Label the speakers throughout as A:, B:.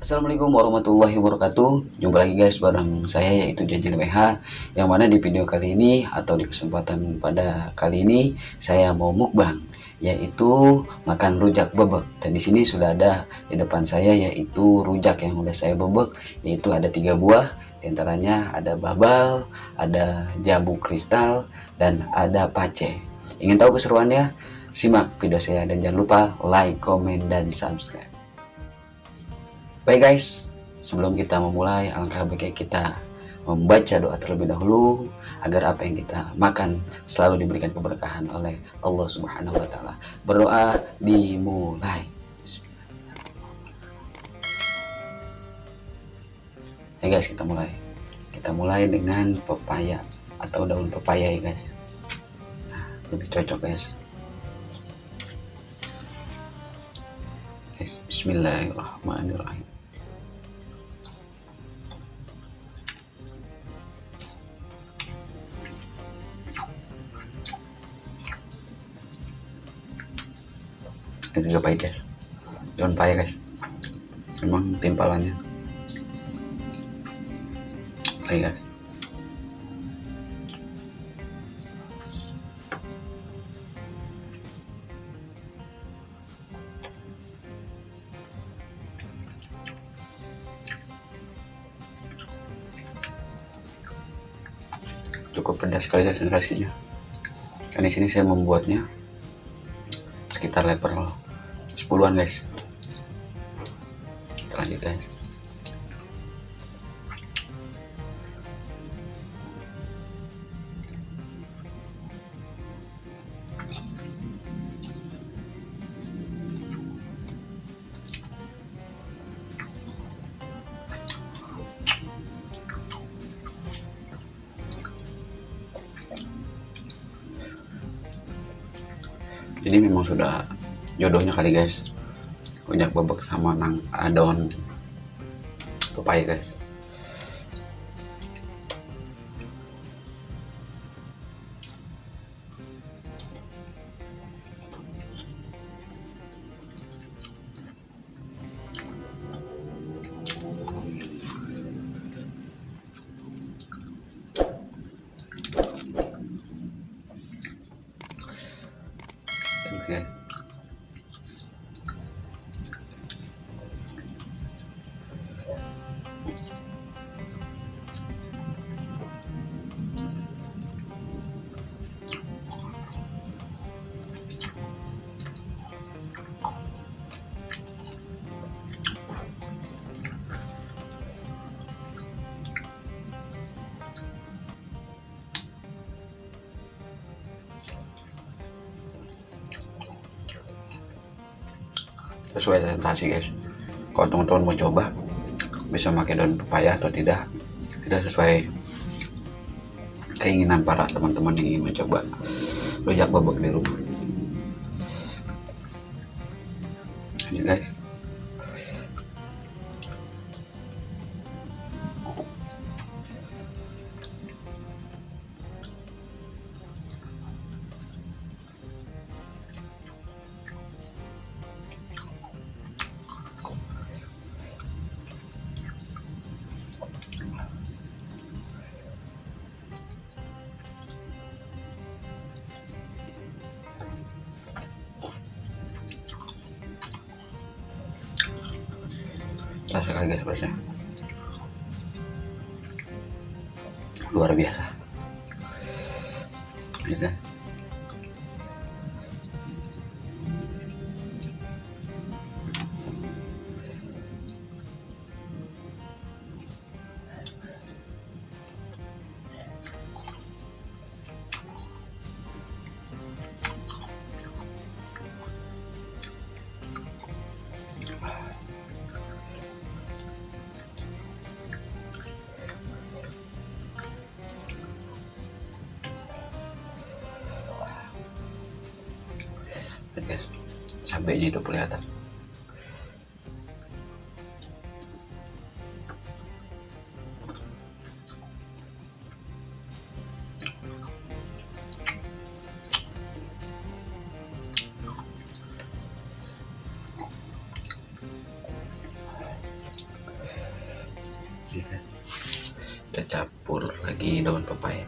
A: Assalamualaikum warahmatullahi wabarakatuh. Jumpa lagi guys bareng saya yaitu Jajil WH. Yang mana di video kali ini atau di kesempatan pada kali ini saya mau mukbang yaitu makan rujak bebek. Dan di sini sudah ada di depan saya yaitu rujak yang udah saya bebek, yaitu ada 3 buah. Di antaranya ada babal, ada jambu kristal, dan ada pace. Ingin tahu keseruannya? Simak video saya dan jangan lupa like, komen, dan subscribe. Baik guys, sebelum kita memulai, alangkah baiknya kita membaca doa terlebih dahulu agar apa yang kita makan selalu diberikan keberkahan oleh Allah Subhanahu wa taala. Berdoa dimulai. Ya guys, kita mulai. Kita mulai dengan pepaya atau daun pepaya ya guys. Nah, lebih cocok guys. Bismillahirrahmanirrahim. Ini juga pahit guys, daun paya guys, memang timpalannya pahit guys. Cukup pedas sekali guys sensasinya. Dan di sini saya membuatnya sekitar level 10-an guys. Kita lanjut guys. Ini memang sudah jodohnya kali guys, rujak bebek sama daun pepaya guys. Okay. Sesuai sensasi guys. Kalau teman-teman mau coba bisa pakai daun pepaya atau tidak, tidak sesuai keinginan para teman-teman yang ingin mencoba rujak bebek di rumah. Ini guys. Rasa kali guys pedasnya luar biasa ya kan? Guys, cabenya itu kelihatan. Kita campur lagi daun pepaya.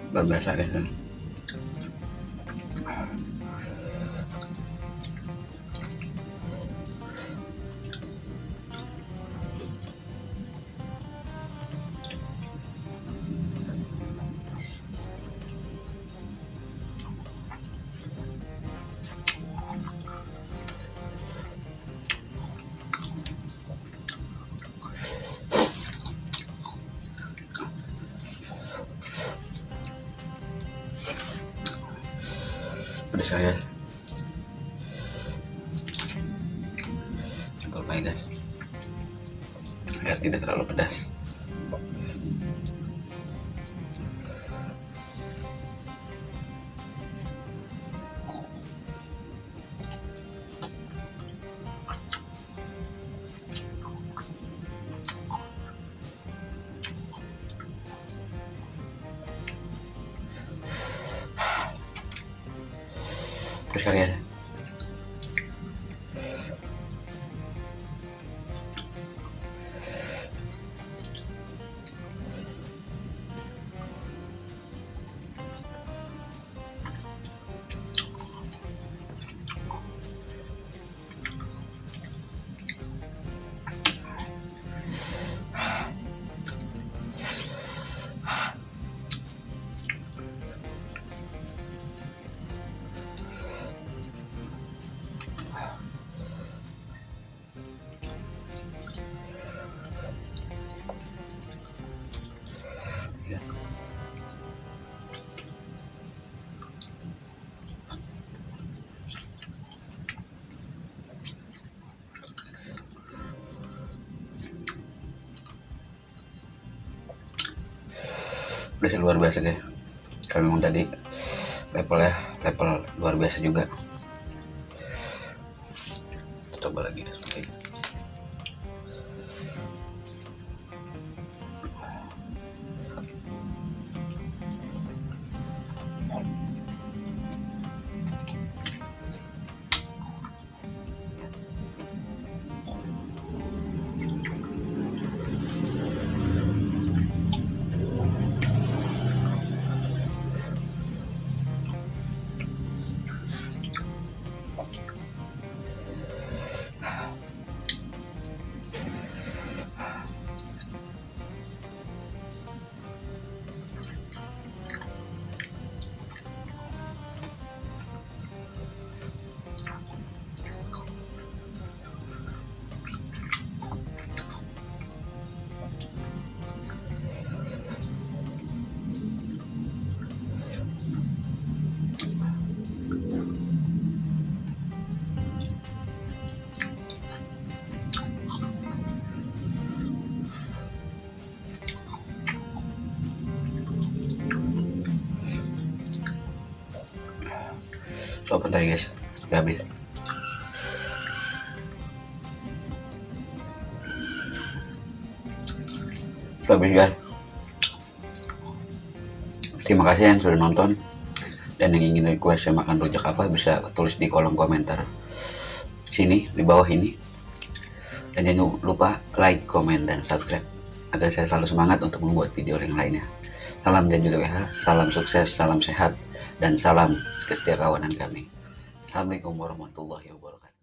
A: Luar biasa guys. Pedas sekali guys. Campur pahit guys, agar tidak terlalu pedas. Pedas sekali guys. Udah luar biasa guys, karena memang tadi level luar biasa juga. Kita coba lagi guys. Suapan tadi guys, udah habis. Udah habis guys. Terima kasih yang sudah nonton, dan yang ingin request saya makan rujak apa bisa tulis di kolom komentar sini di bawah ini. Dan jangan lupa like, komen, dan subscribe agar saya selalu semangat untuk membuat video yang lainnya. Salam Jajil WH, salam sukses, salam sehat, dan salam kesetiakawanan kami. Assalamualaikum warahmatullahi wabarakatuh.